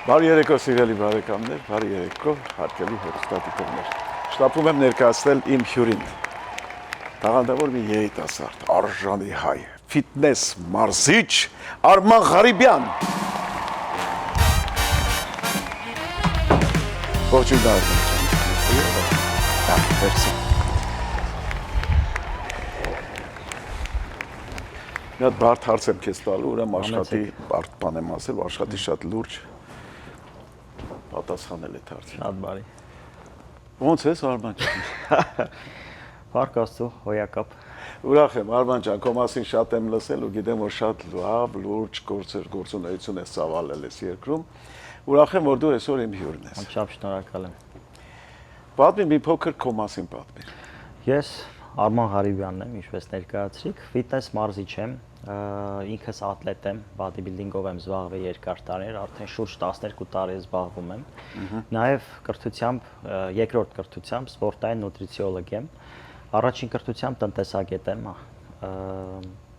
Բարի երեկո սիրելի բարեկամներ, բարի երեկո հարգելի հեռուստադիտողներ։ Շտապում եմ ներկայացնել իմ հյուրին։ Տաղանդավոր մի երիտասարդ, արժանի հայ, ֆիթնես մարզիչ Արման Ղարիբյան։ Ողջույն Արման։ Մերսի։ Մի հատ բարդ հարց եմ քեզ տալու, ուրեմն աշխատի բարդ բան եմ ասել, աշխատի շատ լուրջ պատասխանել այդ հարցին։ Շատ բարի։ Ոնց ես Արման ջան։ Փառք Աստծո, հոյակապ։ Ուրախ եմ Արման ջան, քո մասին շատ եմ լսել ու գիտեմ որ շատ լավ, լուրջ գործունեություն ես ծավալել ես երկրում։ Ուրախ եմ որ դու այսօր իմ հյուրն ես։ Շատ շնորհակալ եմ։ Պատմի մի փոքր քո մասին պատմի։ Ես Արման Ղարիբյանն եմ, ինչպես ներկայացրիք, ֆիթնես մարզիչ եմ, ինքս ատլետ եմ, բոդիբիլդինգով եմ զբաղվել երկար տարիներ, արդեն շուրջ 12 տարի զբաղվում եմ։ Նաև կրթությամբ, երկրորդ կրթությամբ սպորտային նուտրիցիոլոգ եմ, առաջին կրթությամբ տնտեսագետ եմ։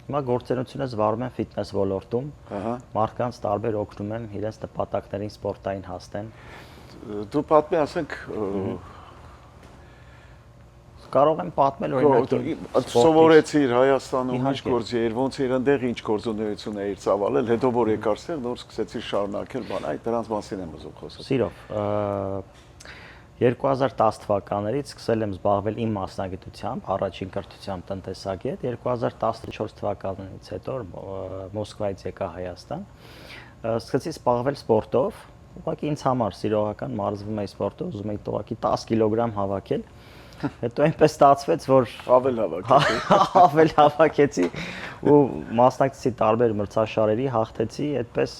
Հիմա գործունեությունը զբաղվում եմ ֆիթնես ոլորտում, մարդկանց տարբեր օգնում եմ իրենց նպատակներին սպորտային հասնեն։ Դու պատմի, ասենք Կարող եմ պատմել օրինակ սովորեցիր Հայաստանում ինչ գործի էր, ոնց էր այնտեղ ինչ գործունեություն էիր ծավալել, հետո որ եկար ստեղ նոր սկսեցիր շարունակել բան, այդ դրանց մասին եմ ուզում խոսել։ Սիրով 2010 թվականներից սկսել եմ զբաղվել իմ մասնագիտությամբ, առաջին կրթությամբ տնտեսագետ, 2014 թվականից հետո Մոսկվայից եկա Հայաստան, սկսեցի զբաղվել սպորտով, ուղղակի ինձ համար սիրողական մարզվում էի սպորտով, ուզում էի ուղղակի 10 կիլոգրամ հավաքել։ Հետո այնպես ստացվեց, որ ավել հավաքեցի ու մասնակցեցի տարբեր մրցաշարերի, հաղթեցի, այդպես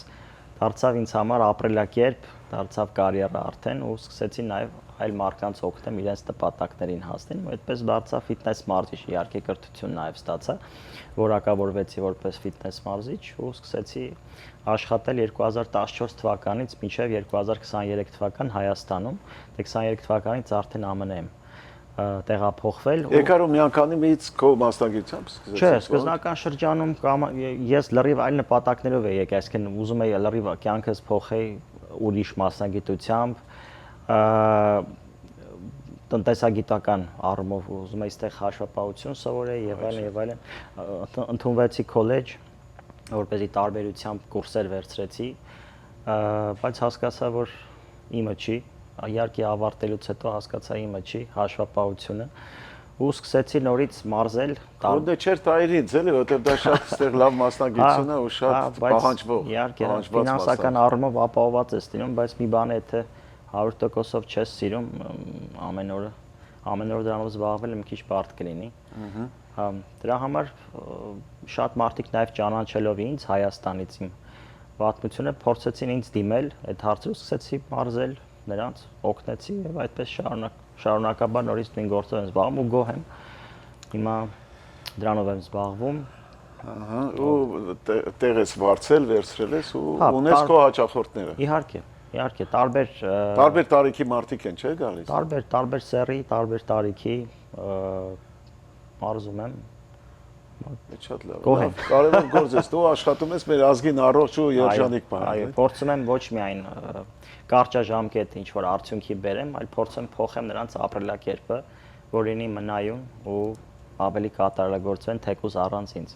դարձավ ինձ համար ապրելակերպ, դարձավ կարիերա արդեն ու սկսեցի նաև այլ մարդկանց օգնեմ իրենց նպատակներին հասնեն ու այդպես դարձա ֆիթնես մարզիչ, իհարկե կրթություն նաև ստացա, որակավորվեցի որպես ֆիթնես մարզիչ ու սկսեցի աշխատել 2014 թվականից մինչև 2023 թվական Հայաստանում, 23 թվականից արդեն ԱՄՆ եմ տեղափոխվել։ Եկար ու միանգամից քո մասնագիտությամբ սկսեցի։ Չէ, սկզբնական շրջանում ես լրիվ այլ նպատակներով էի եկել, այսինքն ուզում էի լրիվ կյանքս փոխեի ուրիշ մասնագիտությամբ, տնտեսագիտական առումով ուզում էի այստեղ հաշվապահություն սովորեի եւ այլն, ընդունվեցի քոլեջ, որպեսզի տարբերությամբ կուրսեր վերցրեցի, բայց հասկացա, որ իմը չի, իհարկե ավարտելուց հետո հասկացա իմը չի հաշվապահությունը ու սկսեցի նորից մարզել Որտե չէր տայրից էլի որտեղ դա շատ ստեղ լավ մասնագիտություն է ու շատ պահանջվող իհարկե ֆինանսական առումով ապահովված ես լինում բայց մի բան է թե 100%-ով չես սիրում ամեն օր դրանով զբաղվել մի քիչ բարդ կլինի դրա համար շատ մարդիկ նաև ճանաչելով ինձ Հայաստանից իմ պատմությունը փորձեցին ինձ դիմել այդ հարցը սկսեցի մարզել նրանց օգնեցի եւ այդպես շարունակաբար նորից նույն գործով եմ զբաղվում ու գոհ եմ հիմա դրանով եմ զբաղվում ահա ու տեղ ես վարձել վերցրել ես ու ունես քո հաճախորդները իհարկե տարբեր տարիքի մարդիկ են չէ գալիս տարբեր սերի տարբեր տարիքի մարզում եմ Շատ լավ կարևոր գործ ես դու աշխատում ես մեր ազգին առողջ ու երջանիկ բան այո փորձում եմ ոչ միայն կարճաժամկետ ինչ որ արդյունքի բերեմ, այլ փորձեմ փոխեմ նրանց ապրելակերպը, որ լինի մնայուն ու ավելի կատարելագործվեն թեկուզ առանց ինձ։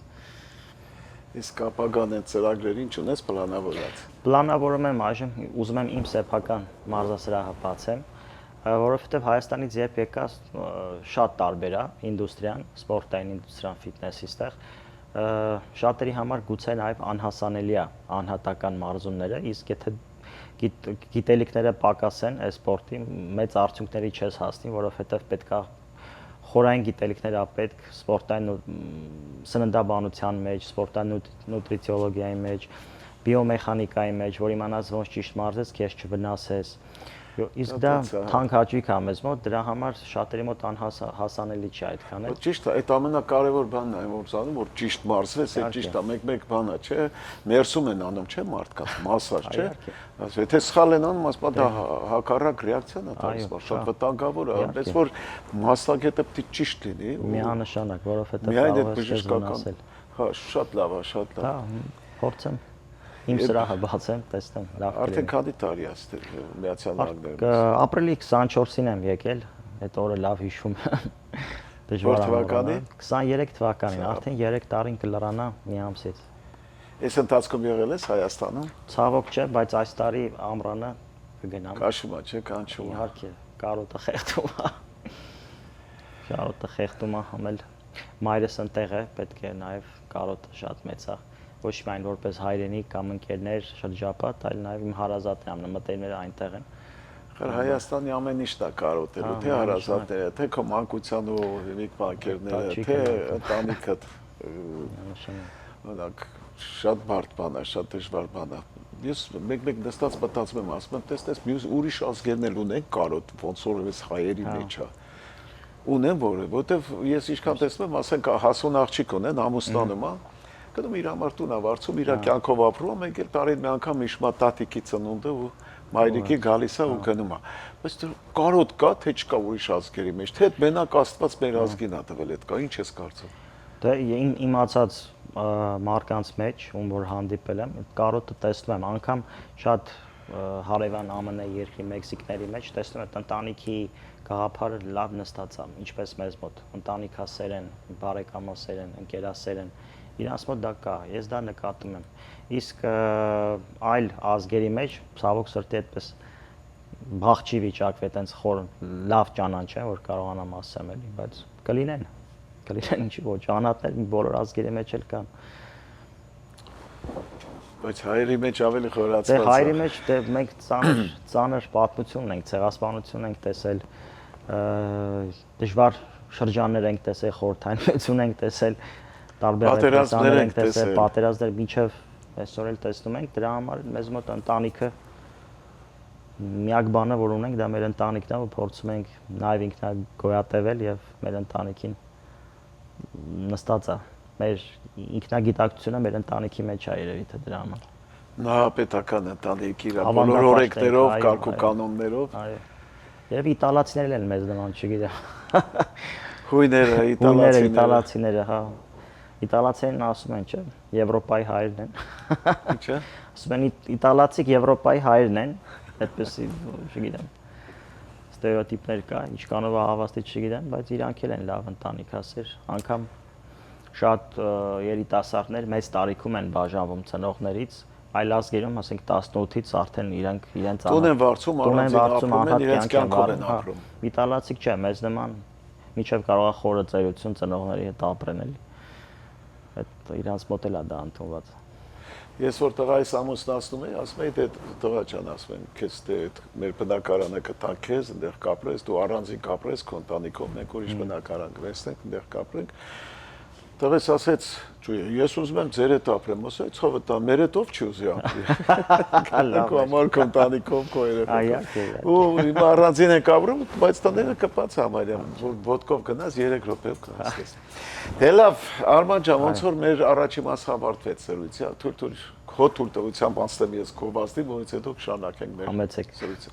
Իսկ ապագան այդ ծրագրերին չունես պլանավորած։ Պլանավորում եմ այժմ ուզում եմ իմ սեփական մարզասրահը բացեմ, որովհետև Հայաստանից երբ եկա շատ տարբեր է ինդուստրիան, սպորտային ինդուստրիան, ֆիթնեսի ստեղ շատերի համար գուցե նաև անհասանելի է անհատական մարզումները, իսկ եթե գիտելիքները պակաս են այս սպորտի մեծ արդյունքների չես հասնի, որովհետև պետք է խորային գիտելիքներ է պետք սպորտային սննդաբանության մեջ, սպորտային նուտրիցիոլոգիայի մեջ, բիոմեխանիկայի մեջ, որ իմանաս ոնց ճիշտ մարզես, քեզ չվնասես։ Իսկ դա թանկ հաճույք է մեզ մոտ, դրա համար շատերի մոտ անհասանելի չի այդքան էլ։ Ճիշտ է, այդ ամենակարևոր բանն է, որ ասում որ ճիշտ մարզվես, այդ ճիշտ է, մեկ բան է, չէ՞, ներսում են անում, չէ՞, մարդկանց, մասսաժ, չէ՞։ Ասում եթե սխալ են անում, ասում դա հակառակ ռեակցիան է տալիս, շատ վտանգավոր է, այնպես որ մասնագետը պետք է ճիշտ լինի։ Միանշանակ, որովհետև կարող է բժշկական։ Հա, շատ լավ է, շատ լավ։ Հա, փորձեմ։ Իմ սրահը բացեմ, տեսնեմ, լավ կլինի։ Արդեն քանի տարի է Միացյալ Նահանգներում։ Ապրիլի 24-ին եմ եկել, այդ օրը լավ հիշում եմ։ Որ թվականի։ 23 թվականին, արդեն 3 տարին կլրանա մի ամսից։ Այս ընթացքում եղել ես Հայաստանում։ Ցավոք չէ, բայց այս տարի ամռանը կգնամ։ Կաշում է, չէ, կանչում։ Իհարկե, կարոտը խեղդում է։ Կարոտը խեղդում է, համել մայրս ընտեղ է, պետք է նաև կարոտը շատ մեծ է։ Ոչ միայն որպես հայրենիք կամ ընկերներ շրջապատ, այլ նաև իմ հարազատներն ամենամտերիմները այնտեղ են։ Հայաստանի ամեն ինչն է կարոտելու, թե հարազատները, թե քո մանկության ու հիմիկ բանկերները, թե ընտանիքդ։ Օրինակ շատ բարդ բան է, շատ դժվար բան է։ Ես մեկ-մեկ նստած մտածում եմ, ասում եմ, տեսնես, մյուս ուրիշ ազգերն էլ ունեն կարոտ, ոնց որ էս հայերի մեջ է։ Ունեն որովհետև ես ինչքան տեսնում եմ, ասենք հասուն աղջիկ ունեն, ամուսնանում է, գնում իր համար տուն է վարձում, իր կյանքով ապրում, մենք էլ տարին մի անգամ իշմա տատիկի ծնունդը ու մայրիկի գալիս է ու գնում է։ Բայց կարոտ կա, թե չկա ուրիշ ազգերի մեջ, թե մենակ Աստված մեր ազգին է տվել այդ կա, ինչ ես կարծում։ Դե իմացած մարկանց մեջ, ում որ հանդիպել եմ, կարոտը տեսնում եմ, անգամ շատ հարևան ԱՄՆ երկրի մեքսիկների մեջ տեսնում եմ ընտանիքի գաղափարը լավ նստած է, ինչպես մեզ մոտ, ընտանիքասեր են, բարեկամասեր են, ընկերասեր են, իրանց մոտ դա կա, ես դա նկատում եմ։ Իսկ այլ ազգերի մեջ, ցավոք սրտի այդպես բախ չի վիճակվի, այտենց խոր լավ ճանաչ է, որ կարողանամ ասեմ էլի, բայց կլինեն ինչի ոչ, անհատներ բոլոր ազգերի մեջ էլ կան։ Բայց հայերի մեջ ավելի խորացված է։ Դե հայերի մեջ դե մենք ծանր պատմություն ունենք, ցեղասպանություն ենք տեսել, դժվար շրջաններ ենք տեսել, խորհրդային մեծություն ենք տեսել, տարբեր պատերազմներ ենք տեսել, պատերազմներ մինչև այսօր էլ տեսնում ենք, դրա համար մեզ մոտ ընտանիքը միակ բանը, որ ունենք, դա մեր ընտանիքն է, որ փորձում ենք նաև ինքնագոյատևել եւ մեր ընտանիքին նստած է, մեր ինքնագիտակցությունը մեր ընտանիքի մեջ է երևի թե դրա համար։ Նահապետական ընտանիք իր բոլոր օրենքներով, կարգ ու կանոններով։ Այո։ Եվ իտալացիներն էլ մեզ նման, չգիտեմ։ Հույները, իտալացիները, հա։ Իտալացիներն ասում են, չէ՞, Եվրոպայի հայերն են։ Ինչ է։ Ասում են իտալացիք Եվրոպայի հայերն են, այդպես, չգիտեմ։ Ստերեոտիպներ կա, ինչքանով հավաստի չգիտեմ, բայց իրանք էլ են լավ ընտանիքասեր, անգամ շատ երիտասարդներ մեծ տարիքում են բաժանվում ծնողներից, այլ ազգերում, ասենք 18-ից արդեն իրենք իրենց տուն են վարձում, առանձին ապրում են, իրենց կյանքով են ապրում։ Իտալացիք չէ, մեզ նման մինչև կարող է խորը ծերություն ծնողների հետ ապրեն էլի։ Այդ իրանց մոտ էլ է դա ընդունված։ Ես որ տղայիս ամուսնացնում էի, ասում էի, դե տղա ջան, ասում եմ, քեզ դե մեր բնակարանը կտա քեզ, այնտեղ կապրես, դու առանձին կապրես քո ընտանիքով, մենք ուրիշ բնակարան կվերցնենք, այնտեղ կապրենք։ Տղես ասեց, ես ուզում եմ ձեր հետ ապրեմ, ասա, ցավը տա, մեր հետ ով չի ուզի ապրի։ Քո համար քո ընտանիքով, քո երեխեքով։ Ու հիմա առանձին ենք ապրում, բայց տները կպած համարյա, որ ոտքով գնաս 3 րոպեով կհասնես։ Դե լավ, Արման ջան, ոնց որ մեր առաջի մասը ավարտվեց սրույցը, թույլ քո թույլտվությամբ անցնեմ ես Գովազդի, որից հետո կշարունակենք մեր սրույցը։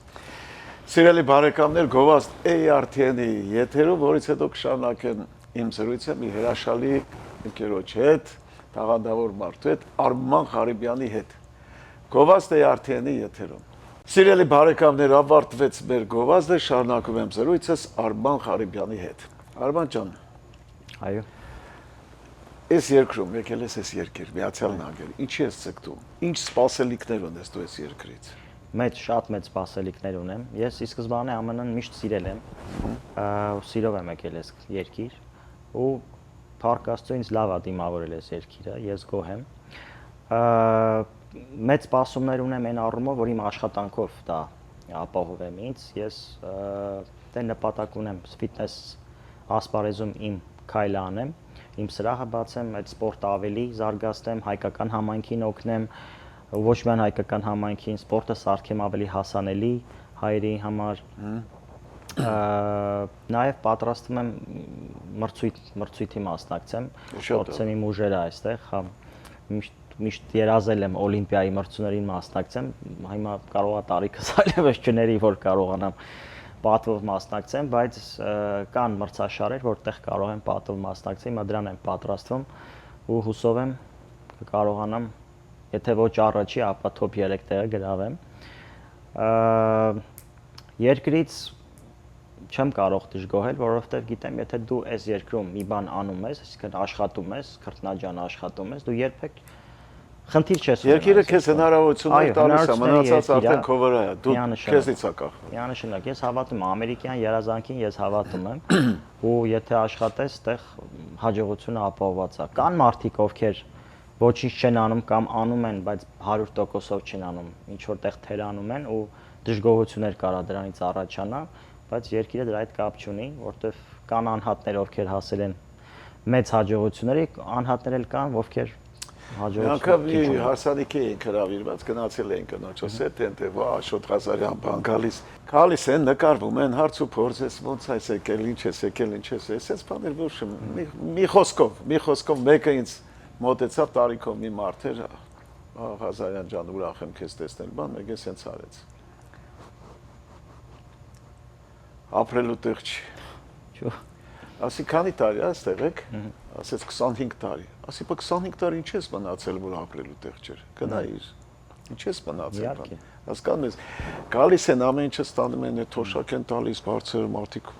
Սիրելի բարեկամներ, Գովազդ ARTN-ի եթերով, որից հետո կշարունակեն իմ զրույցը մի հրաշալի ընկերոջ հետ, տաղանդավոր մարդու հետ, Արման Ղարիբյանի հետ։ Գովազդ ARTN-ի եթերում։ Սիրելի բարեկամներ, ավարտվեց մեր Գովազդը, շարունակում եմ զրույցս Արման Ղարիբյանի հետ։ Արման ջան։ Այո։ Այս երկրում եկել ես այս երկիր, Միացյալ Նահանգներ, ինչի ես ցկտում։ Ինչ սպասելիքներ ունես դու այս երկրից։ Շատ մեծ սպասելիքներ ունեմ։ Ես ի սկզբանե ԱՄՆ-ն միշտ սիրել եմ։ Սիրով եմ եկել այս երկիր ու փառք Աստծո ինձ լավ է դիմավորել այս երկիրը, ես գոհ եմ։ Մեծ սպասումներ ունեմ այն առումով, որ իմ աշխատանքով դա ապահովեմ ինձ։ Ես դե նպատակ ունեմ ֆիթնես ասպարեզում իմ քայլը անեմ, իմ սրահը բացեմ, այդ սպորտը ավելի զարգացնեմ, հայկական համայնքին օգնեմ, ոչ միայն հայկական համայնքին, սպորտը սարքեմ ավելի հասանելի հայերի համար։ Նաև պատրաստվում եմ մրցույթի մասնակցեմ, փորձեմ իմ ուժերը այստեղ, հա, միշտ երազել եմ Օլիմպիայի մրցություններին մասնակցեմ, հիմա կարող է տարիքս այլևս չների, որ կարողանամ պատվով մասնակցեմ, բայց կան մրցաշարեր, որտեղ կարող եմ պատվով մասնակցել, հիմա դրան եմ պատրաստվում ու հուսով եմ կարողանամ եթե ոչ առաջի, ապա top 3 տեղը գրավեմ։ Երկրից չեմ կարող դժգոհել, որովհետև գիտեմ, եթե դու այս երկրում մի բան անում ես, այսինքն աշխատում ես, քրտնաջան աշխատում ես, դու երբեք խնդիր չես ունենա։ Երկիրը քեզ հնարավորություններ տալիս է, մնացած արդեն քո վրա է, դու քեզից է կախվում։ Միանշանակ, ես հավատում եմ ամերիկյան երազանքին, ես հավատում եմ, ու եթե աշխատես, այդտեղ հաջողությունը ապահովված է։ Կան մարդիկ, ովքեր ոչինչ չեն անում կամ անում են, բայց 100%-ով չեն անում, ինչ որտեղ թերանում են ու դժգոհություններ կարա դրանից առաջանա, բայց երկիրը դրա հետ կապ չունի, որովհետև կան անհատներ, ովքեր հասել են մեծ հաջողությունների, անհատներ էլ կան, ովքեր հաջողություն հարսանիքի ենք հրավիրված, գնացել ենք կնոջս հետ, ընդ վա Աշոտ Ղազարյան բան գալիս են, նկարվում են, հարց ու փորձ ես ոնց այս եկել, ինչ ես եկել, ինչ ես, այսպես բաներ ոչ մի խոսքով մեկը ինձ մոտեցավ տարիքով մի մարդ էր, Ղազարյան ջան, ուրախ եմ քեզ տեսնել, բան մեկ էս հենց արեց։ Ապրելու տեղ չի։ Ասի քանի տարի է այստեղ եք։ Ասեց 25 տարի։ Ասի բա 25 տարի ինչ ես մնացել, որ ապրելու տեղ չէր։ Գնայիր։ Ինչ ես մնացել բան։ Հասկանում ես, գալիս են ամեն ինչը ստանում են, թոշակ են տալիս, բարձր մարդիկ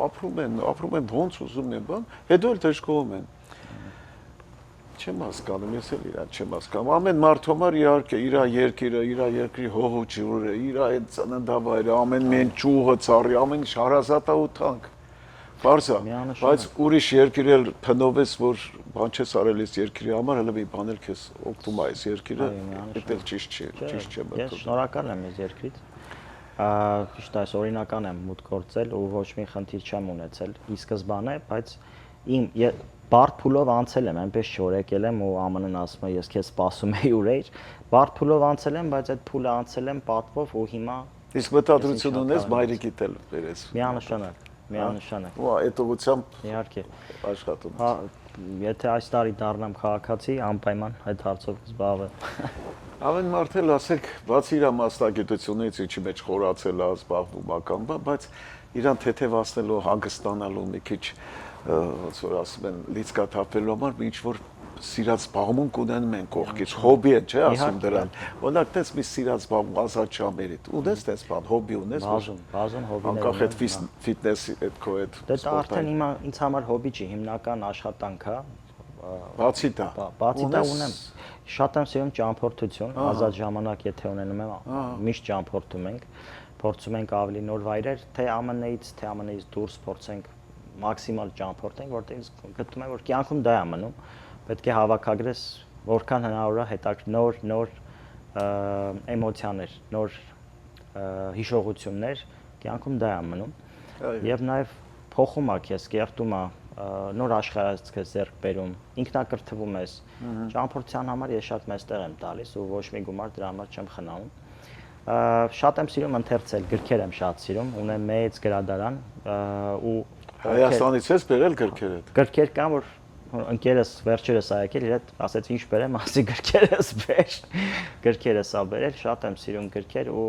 ապրում են ոնց ուզում են բան, հետո էլ դժգոհում են։ Չեմ հասկանում, ես էլ իրան չեմ հասկանում։ Ամեն մարդ համար իհարկե իր երկիրը, իր երկրի հողու ջուրը, իր այդ ծննդավայրը, ամեն մեն ճուղը, ծառի, ամեն ինչ հարազատ է ու թանկ։ Բարձա, բայց ուրիշ երկիր էլ փնովես, որ բան չես արել այս երկրի համար, հələ մի բան էլ քեզ օգնում է այս երկիրը, դա էլ ճիշտ չէ, ճիշտ չէ մտածում։ Ես շնորհակալ եմ այս երկրից։ Ճիշտ է, օրինական եմ մուտք գործել ու ոչ մի խնդիր չեմ ունեցել ի սկզբանե, բայց իմ բարդ փուլով անցել եմ, այնպես չէ որ եկել եմ ու ԱՄՆ-ն ասում է ես քեզ սպասում եի ուրեր, բարդ փուլով անցել եմ, բայց այդ փուլը անցել եմ պատվով ու հիմա իսկ մտադրություն ունես մայրիկիդ էլ վերես։ Միանշանակ։ Ու այդ ուղղությամբ իհարկե աշխատում։ Հա, եթե այս տարի դառնամ քաղաքացի, անպայման այդ հարցով կզբաղվեմ։ Ամեն մարդ էլ ասեք, բացի իր մասնագիտությունից, ինչի մեջ խորացել է, զբաղվում ական, բայց իրան թեթևացնելու, հանգստանալու մի քիչ ոնց որ ասում են, լիցքաթափելու համար ինչ որ սիրած զբաղմունք ունենում են կողքից, հոբի են, չէ՞ ասում դրան։ Օրինակ, տես մի սիրած զբաղմունք ազատ ժամերիդ, ունես տես բան, հոբի ունես։ Բազում հոբիներ։ Անկախ այդ ֆիթնեսի, այդ քո այդ Դա արդեն ինձ համար հոբի չի, հիմնական աշխատանք է։ Բացի դա։ Բացի դա ունեմ։ Շատ եմ սիրում ճամփորդություն, ազատ ժամանակ եթե ունենում եմ, միշտ ճամփորդում ենք, փորձում ենք ավելի նոր վայրեր, թե ԱՄՆ-ից, թե ԱՄՆ-ից դուրս փորձենք մաքսիմալ ճամփորդենք, որտեղ գտնում եմ, որ կյանքում դա է մնում, պետք է հավաքագրես որքան հնարավոր է նոր էմոցիաներ, նոր հիշողություններ, կյանքում դա է մնում, եւ նաեւ փոխում է քեզ, կերտում է, նոր աշխարհայացք ես ձեռք բերում, ինքնակրթվում ես, ճամփորդության համար ես շատ մեծ տեղ եմ տալիս ու ոչ մի գումար դրա համար չեմ խնայում։ Շատ եմ սիրում ընթերցել, գրքեր եմ շատ սիրում, ունեմ մեծ գրադարան ու Հայաստանից ես բերել գրքեր հետ։ Գրքեր կան, որ ընկերս վերջերս ա եկել, իր հետ ասեց ինչ բերեմ, ասի գրքերս բեր։ Գրքերս ա բերել, շատ եմ սիրում գրքեր ու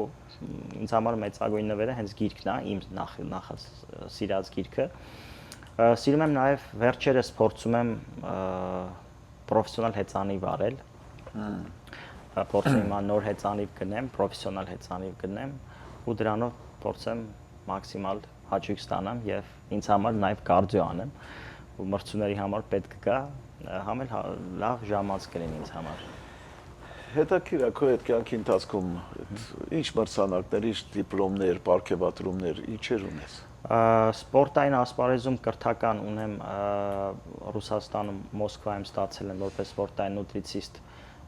ինձ համար մեծագույն նվերը հենց գիրքն է, իմ նախ սիրած գիրքը։ Սիրում եմ նաև վերջերս փորձում եմ պրոֆեսիոնալ հեծանիվ արել։ Փորձում եմ նոր հեծանիվ գնեմ, պրոֆեսիոնալ հեծանիվ գնեմ ու դրանով փորձեմ մաքսիմալ հաճույք ստանամ եւ ինձ համար նաև կարդիո անեմ ու մրցուների համար պետք կա համ էլ լավ ժամանց կլինի ինձ համար։ Հետաքրքիր է քո այդ կյանքի ընթացքում ինչ մրցանակներ, ինչ դիպլոմներ, պարգևատրումներ, ինչեր ունես։ Սպորտային ասպարեզում կրթական ունեմ Ռուսաստանում Մոսկվայում ստացել եմ որպես սպորտային նուտրիցիստ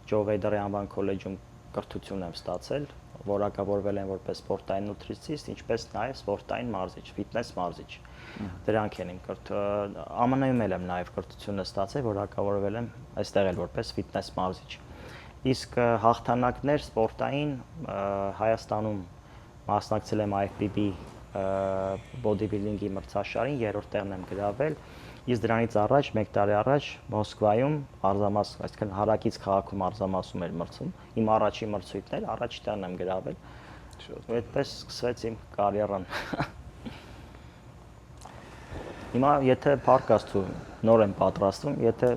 Ջո Վեյդերի անվան քոլեջում կրթություն եմ ստացել, որակավորվել եմ որպես սպորտային նուտրիցիստ, ինչպես նաև սպորտային մարզիչ, ֆիթնես մարզիչ։ Դրանք են իմ ԱՄՆ-ում էլ եմ նաև կրթությունը ստացել, որակավորվել եմ այստեղ էլ որպես ֆիթնես մարզիչ։ Իսկ հաղթանակներ սպորտային Հայաստանում մասնակցել եմ IFBB բոդիբիլդինգի մրցաշարին, երրորդ տեղն եմ գրավել։ Իսկ դրանից առաջ, 1 տարի առաջ Մոսկվայում արզամաս, այսինքն հարակից քաղաքում արզամասում էր մրցում։ Իմ առաջին մրցույթն էր, առաջի տեղն եմ գրավել։ Ու այդպես սկսվեց իմ կարիերան։ Հիմա եթե փառք Աստծո նոր եմ պատրաստվում, եթե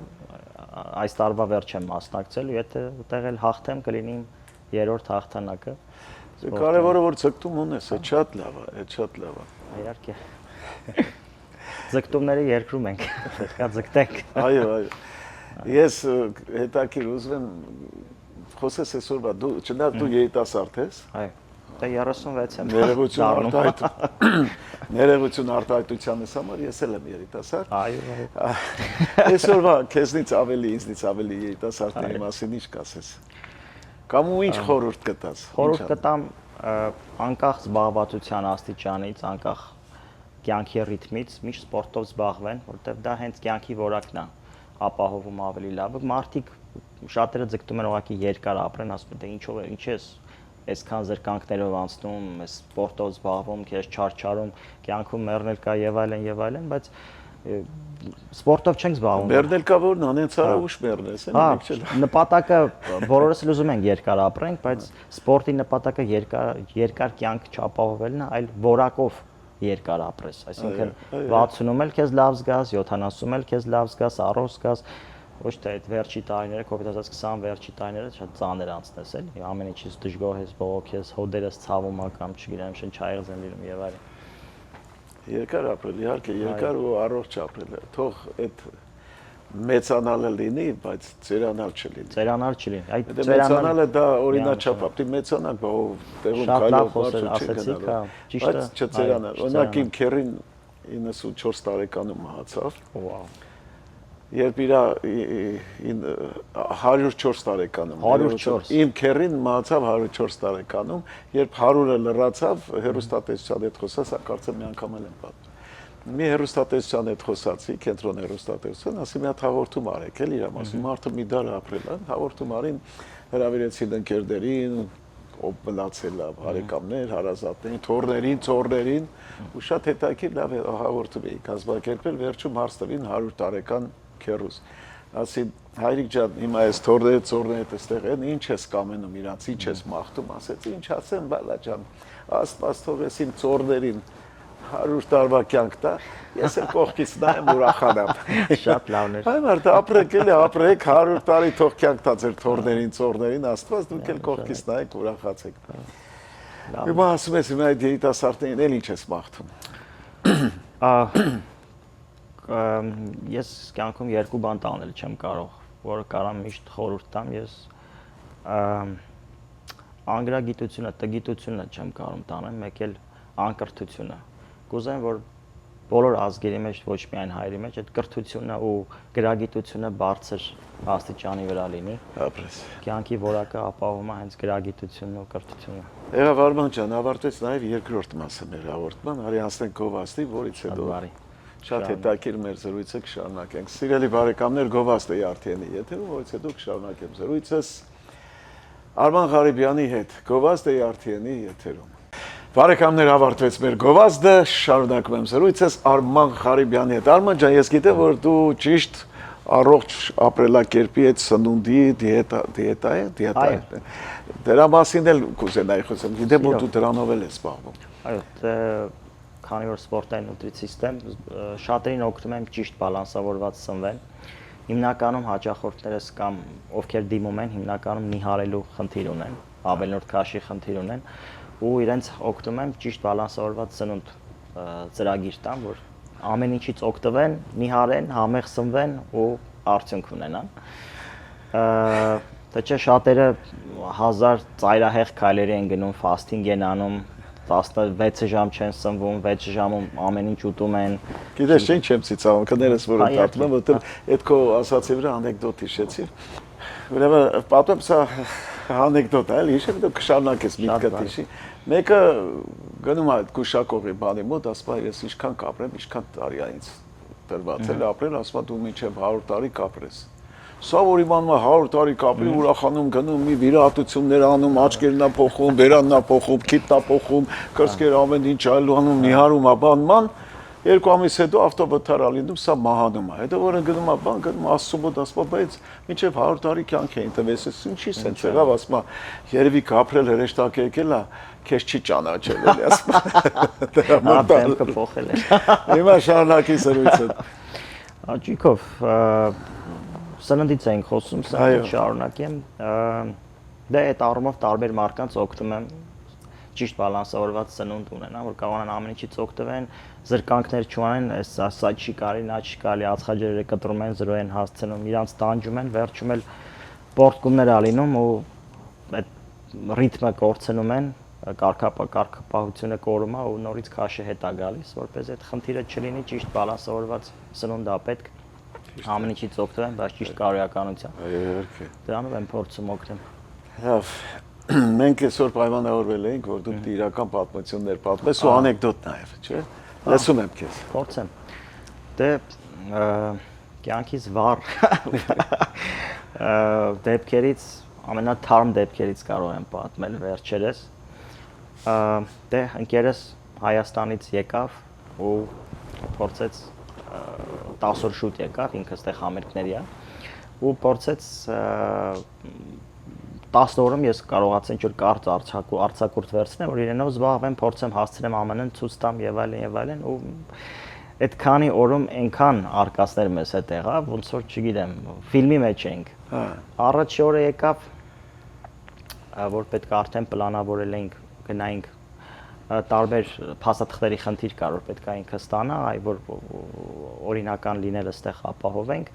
այս տարվա վերջ եմ մասնակցել, եթե ուտեղ էլ հաղթեմ, կլինի իմ երրորդ հաղթանակը։ Կարևորը որ ցկտում ունես, է շատ լավ է, շատ լավ է։ Իհարկե։ Ձգտումները երկրում ենք, պետքա ձգտենք։ Այո, այո։ Ես հետաքրիր ուզում եմ խոսես այսօրվա, դու երիտասարդ ես։ Այո։ Դե 36 եմ։ Ներողություն արտահայտության համար ես էլ եմ երիտասարդ։ Այո, այո։ Այսօրվա քեզնից ավելի, ինձնից ավելի երիտասարդների մասին ինչ կասես։ Կամ ու ինչ խորհուրդ կտաս։ Խորհուրդ կտամ անկախ զբաղվածության աստիճանից, անկախ կյանքի ռիթմից միշտ սպորտով զբաղվեն, որովհետև դա հենց կյանքի որակն է, ապահովում ավելի լավը։ Մարդիկ շատերը ձգտում են ուղղակի երկար ապրեն, ասում են դե ինչով է, ինչ ես այսքան զրկանքներով անցնում, այս սպորտով զբաղվում, քեզ չարչարում, կյանքում մեռնել կա եւ այլն, բայց սպորտով չենք զբաղվում։ Մեռնել կա որն անեցարը ուշ մեռնես, այն նպատակը բոլորս էլ ուզում ենք երկար ապրենք, բայց սպորտի նպատակը երկար կյանք չապահովելն է, այլ որակով երկար ապրես, այսինքն 60-ում էլ քեզ լավ զգաս, 70-ում էլ քեզ լավ զգաս, առողջ զգաս, ոչ թե այդ վերջի տարիները, COVID-19 20 վերջի տարիները շատ ծանր անցնես էլի, ամեն ինչից դժգոհ ես, բողոք ես, հոդերս ցավում ա կամ չգիտեմ, շնչայղ եմ լինում եւ այլն։ Երկար ապրել, իհարկե, երկար ու առողջ ապրել։ Թող այդ մեծանալը լինի, բայց ծերանալ չլինի։ Ծերանալ չլինի։ Այդ մեծանալը դա օրինաչափ է, պիտի մեծանալ, բա տեղում քայլով բարձր չի գնալու։ Բայց չծերանալ։ Օրինակ իմ քեռին 94 տարեկանում մահացավ։ Վաու։ Երբ իր 104 տարեկանում 104 իմ քեռին մահացավ 104 տարեկանում, երբ 100-ը լրացավ, հեռուստատեսության հետ խոսած, կարծեմ մի անգամ եմ պատմում։ Մի հեռուստատեսության հետ խոսացի, կենտրոն հեռուստատեսության, ասի մի հատ հաղորդում արեք, էլ իր մասին, մարդը մի դար ապրել է, հաղորդում արին, հրավիրեցին ընկերներին, ով մնացել է, հարեկամներ, հարազատներին, թոռներին, ծոռներին, ու շատ հետաքրքիր լավ հաղորդում էի կազմակերպել, վերջում հարց տվին 100 տարեկան քեռուս։ Ասի հայրիկ ջան, հիմա այս թոռները, ծոռները այստեղ են, ինչ ես կամենում իրանց, ինչ ես մաղթում, ասեց, ինչ ասեմ, բալա ջան, Աստված թողես իմ ծոռներին 100 տարվա կյանք տա, ես էլ կողքից նայեմ ուրախանամ։ Շատ լավն էր։ Այ մարդ ապրեք էլի, ապրեք 100 տարի թող կյանք տա ձեր թոռներին, ծոռներին, Աստված դուք էլ կողքից նայեք ուրախացեք։ Հիմա ասում ես, հիմա այդ երիտասարդներին էլ ինչ ես մաղթում։ Ես կյանքում երկու բան տանել չեմ կարող, որը կարամ միշտ խորհուրդ տամ, ես անգրագիտությունը, տգիտությունը չեմ կարող տանել, մեկ էլ անկրթությունը։ Կուզեմ, որ բոլոր ազգերի մեջ, ոչ միայն հայերի մեջ, այդ կրթությունը ու գրագիտությունը բարձր աստիճանի վրա լինի։ Ապրես։ Կյանքի որակը ապահովում է հենց գրագիտությունն ու կրթությունը։ Եղավ Արման ջան, ավարտեց նաև երկրորդ մասը մեր հաղորդման, արի անցնենք գովազդի, որից հետո շատ հետաքրքիր մեր զրույցը կշարունակենք։ Սիրելի բարեկամներ, գովազդը արդյունի եթերում, որից հետո կշարունակեմ զրույցս Արման Ղարիբյանի հետ։ Գովազդը արդյունի եթերում։ Բարեկամներ, ավարտվեց մեր գովազդը, շարունակում եմ զրույցս Արման Ղարիբյանի հետ։ Արման ջան, ես գիտեմ, որ դու ճիշտ առողջ ապրելակերպի այդ սնունդի դիետա է։ Դրա մասին էլ կուզենայի խոսեմ։ Գիտեմ, որ դու դրանով էլ ես զբաղվում։ Այո, քանի որ սպորտային նուտրիցիստ եմ, շատերին օգնում եմ ճիշտ բալանսավորված սնվեն։ Հիմնականում հաճախորդներս կամ ովքեր դիմում են, հիմնականում նիհարելու խնդիր ունեն, ավելորդ քաշի խնդիր ունեն, ու իրենց օգնում եմ ճիշտ բալանսավորված սնունդ ծրագիր տամ, որ ամեն ինչից օգտվեն, նիհարեն, համեղ սնվեն ու արդյունք ունենան։ Թե չէ շատերը 1000 ծայրահեղ քայլերի են գնում, ֆաստինգ են անում, 16 ժամ չեն սնվում, 6 ժամում ամեն ինչ ուտում են։ Գիտես, ինչ եմ ցիցավում, կներես որ դատում եմ, որտեղ այդ քո ասացի վրա անեկդոտ հիշեցի։ Ուրեմն պատմեմ սա անեկդոտ է, հիշեմ դու կշարունակես միտքդ հիշի։ Մեկը գնում է այդ գուշակողի բանի մոտ, ասում է ես ինչքան կապրեմ, ինչքան տարի է ինձ տրված էլ ապրել, ասում է դու մինչև 100 տարի կապրես։ Սա որ իմանում է 100 տարի կապի ուրախանում գնում մի վիրահատություններ անում, աչքերն է փոխում, բերանն է փոխում, քիթն է փոխում, կրծքերը ամեն ինչ այլ անում, նիհարում է բանման, 2 ամիս հետո ավտովթար ալինում, սա մահանում է։ Հետո որ գնում է բան, գնում Աստծո մոտ, ասում է, բայց մինչև 100 տարի կյանք էին տվես, ինչի՞ սենց եղավ, ասում է, երևի կապրել հրեշտակ եկել է, քեզ չի ճանաչել էլի, ասում է։ Դրա մոտ դեմքը փոխել է։ Հիմա շարունակի զրույցը։ Աճիկով սննդից ենք խոսում, սննդից շարունակեմ, դե այդ առումով տարբեր մարդկանց օգնում եմ ճիշտ բալանսավորված սնունդ ունենան, որ կարողանան ամեն ինչից օգտվեն, զրկանքներ չունեն, սա չի կարելի, նա չի կարելի, ածխաջրերը կտրում են, զրո են հասցնում, իրանց տանջում են, վերջում էլ պորտկումներ ալինում ու այդ ռիթմը կորցնում են, կարգապահությունը կորում է ու նորից քաշը հետ է գալիս, որպես այդ խնդիրը չլինի, ճիշտ բալանսավորված սնունդ է պետք, ամեն ինչից օգտվեն, բայց ճիշտ կարողականությամբ։ Դրանով եմ փորձում օգնեմ։ Լավ, մենք այսօր պայմանավորվել ենք, որ դու իրական պատմություններ պատմես ու անեկդոտ նաև, չէ՞։ Լսում եմ քեզ։ Փորձեմ։ Դե կյանքից վառ դեպքերից, ամենաթարմ դեպքերից կարող եմ պատմել վերջերս։ Դե ընկերս Հայաստանից եկավ ու փորձեց 10 օր շուտ եկավ, ինքը ստեղ համերգների է ու փորձեց 10 օրում ես կարողացա ինչ-որ կարճ արձակուրդ վերցնել, որ իրենով զբաղվեմ, փորձեմ հասցնեմ ԱՄՆ-ն ցույց տամ եւ այլն ու այդ քանի օրում այնքան արկածներ մեզ հետ եղավ, ոնց որ չգիտեմ, ֆիլմի մեջ ենք։ Առաջի օրը եկավ, որ պետք է արդեն պլանավորել ենք գնայինք տարբեր փաստաթղթերի խնդիր կար, որ պետք է ինքը ստանա, այ որ օրինական լինելը ստեղ ապահովենք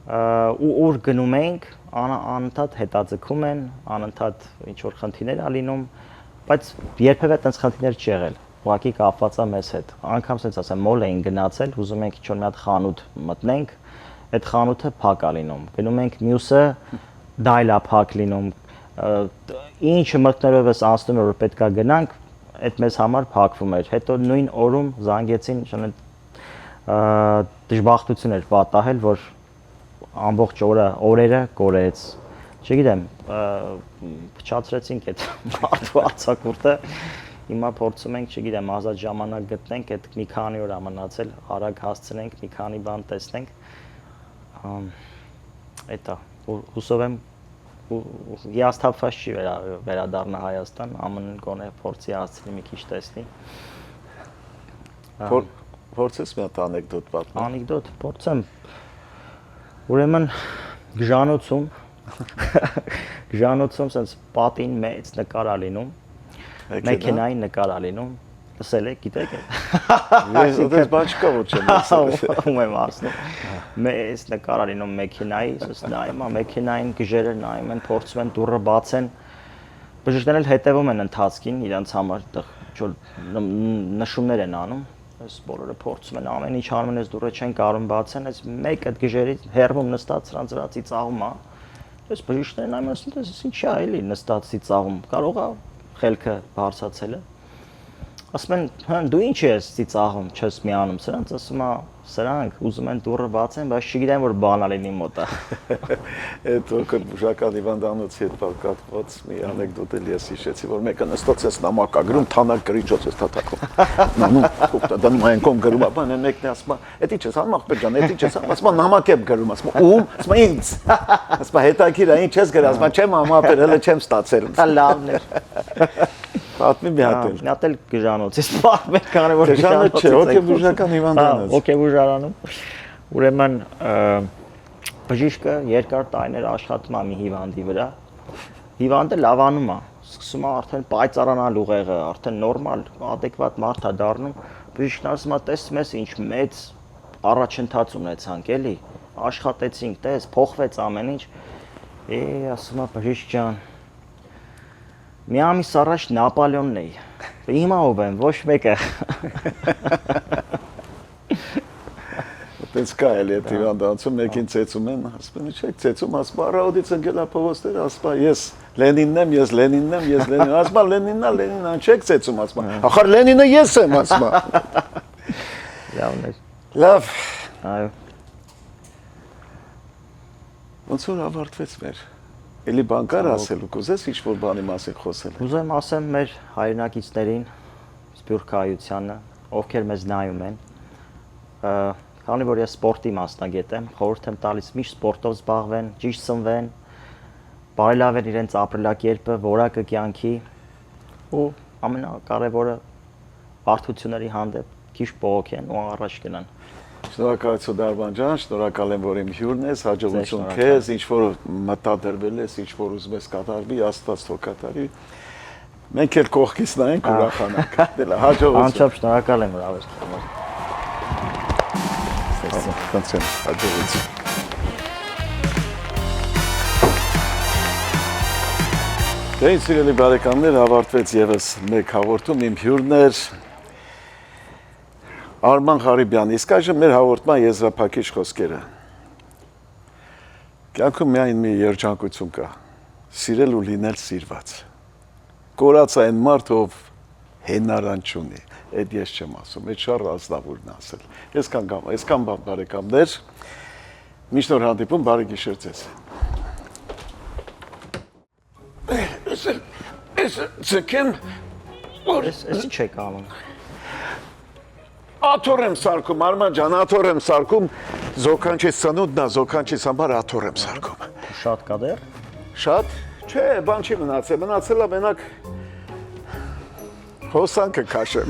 ու ուր գնում ենք, անընդհատ հետաձգում են, անընդհատ ինչ որ խնդիրներ ա լինում, բայց երբևէ այդպես խնդիրներ չի եղել, ուղղակի կապված է մեզ հետ։ Անգամ ասենց ասեմ, մոլ էին գնացել, ուզում ենք ինչ որ մի հատ խանութ մտնենք, այդ խանութը փակ ա լինում։ Գնում ենք մյուսը դայլա փակ լինում, ինչը մտնելով ես անցնում որ պետքա գնանք, այդ մեզ համար փակվում էր։ Հետո նույն օրում զանգեցին, դժբախտություն էր պատահել, որ ամբողջ օրերը կորեց։ Չգիտեմ, փչացրեցինք այդ մարդու արձակուրդը։ Հիմա փորձում ենք, չգիտեմ, ազատ ժամանակ գտնենք, այդ մի քանի օր մնացել, արագ հասցնենք, մի քանի բան տեսնենք։ Էտա, հուսով եմ հիասթափված չի վերադառնա Հայաստան, ԱՄՆ-ն գոնե փորձի հասցնի մի քիչ տեսնի։ Փորձես մի հատ անեկդոտ պատմել։ Անեկդոտ, փորձեմ։ Ուրեմն Ժանոցում sense պատին մեծ նկար ա լինում, մեքենայի նկար ա լինում, լսել եք, գիտեք եք։ Ես այդպես բան չկա որ չեմ լսել։ Ում եմ ասում։ Մեծ նկար ա լինում մեքենայի, ասես նայում ա մեքենային գժերը նայում են, փորձում են դուռը բացեն։ Բժիշկներն էլ հետևում են ընթացքին իրանց համար, նշումներ են անում։ Այս բոլորը փորձում են ամեն ինչ անում են, այս դուռը չեն կարող բացեն, այս մեկ այդ գժերի հերվում նստած սրանց վրա ծիծաղում է։ Այս բժիշկներն նայում են, ասում են, ինչ է էլի նստած ծիծաղում, կարող է խելքը բարձրացել է։ Ասում են, դու ինչ ես ծիծաղում, չես միանում, սրանց ասում է, սրանք ուզում են դուռը բացեն, բայց չգիտեն որ բան ա լինի մոտը։ Այդ օկր բուժական հիվանդանոցի հետ կապված մի անեկդոտ էլ ես հիշեցի, որ մեկը նստած էս նամակ ա գրում, թանակ գրիչոց էս թաթակում։ Նանում, ուտա դնում այն կոմ գրում, բան են մեկն է ասում, «Էդ ի՞նչ ես, աղբեր ջան, էդ ի՞նչ ես», ասում նամակ եմ գրում, ասում ում, ասում ինձ։ Ասում հետաքրիր է, ինչ ես գրել, ասում չեմ ամապեր, հələ չեմ ստացել։ Դա լավն էր։ Պատմի մի հատ էլ։ Մի հատ էլ գժանոցից պատմել կարևոր գժանոց չէ, հոգեբուժական հիվանդանոց։ Հոգեբուժարանում։ Ուրեմն բժիշկը երկար տարիներ աշխատում է մի հիվանդի վրա։ Հիվանդը լավանում է, սկսում է արդեն պայծառանալ ուղեղը, արդեն նորմալ, adekvat մարդ է դառնում։ Բժիշկն ասում է, տեսնում ես ինչ մեծ առաջընթաց ունեցանք, էլի։ Աշխատեցինք, տես, փոխվեց ամեն ինչ։ Ասում է բժիշկ ջան, մի ամիս առաջ Նապոլեոնն էի։ Հիմա ով եմ, ոչ մեկը։ Այդպես կա էլի այդ հիվանդանոցում մեկին ծեծում են, ասում են, չէ, ծեծում, ասում առավոտից ընկել է փողոցները, ասում ես Լենինն եմ, ես Լենինն եմ, ես Լենին, ասում Լենինն է, Լենինն չեք ծեծում, ասում ախր Լենինը ես եմ, ասում։ Լավն է։ Լավ։ Այո։ Ոնց որ ավարտվեց մեր։ Էլի բան կար ասելու, կուզես ինչ-որ բանի մասին խոսել։ Ուզում եմ ասեմ մեր հայրենակիցներին, Սփյուռք հայությանը, ովքեր մեզ նայում են, քանի որ ես սպորտի մասնագետ եմ, խորհուրդ եմ տալիս միշտ սպորտով զբաղվեն, ճիշտ սնվեն, բարելավեն իրենց ապրելակերպը, որակը կյանքի ու ամենակարևորը բարդությունների հանդեպ քիչ բողոքեն ու առաջ գնան։ Շնորհակալություն Դարբան ջան, շնորհակալ եմ, որ իմ հյուրն ես, հաջողություն քեզ, ինչ որ մտադրվել ես, ինչ որ ուզում ես կատարվի, Աստված թող կատարի։ Մենք էլ կողքից նայենք ուրախանանք։ Դե հաջողություն։ Անչափ շնորհակալ եմ, որ ավերքի համար։ Կանցեմ, հաջողություն։ Դե սիրելի բարեկամներ, ավարտվեց եւս մեկ հաղորդում, իմ հյուրն էր Արման Ղարիբյան, իսկ այժմ մեր հաղորդման եզրափակիչ խոսքերը։ Կյանքում միայն մի երջանկություն կա՝ սիրել ու լինել սիրված։ Կորած այն մարդ, ով հենարան չունի, այդ ես չեմ ասում, այդ Շառլ Ազնավուրն ասել։ Այսքան բարեկամներ, միշտ նոր հանդիպում, բարի գիշեր ձեզ։ Ձգեմ, Ես ինչ եք անում։ աթոռ եմ սարքում, Արման ջան, աթոռ եմ սարքում, զոքանչից ծնունդն է, զոքանչից համար աթոռ եմ սարքում։ Շատ կա դեռ։ Շատ? Չէ, բան չի մնացել, մնացել է մենակ հոսանքը քաշեմ։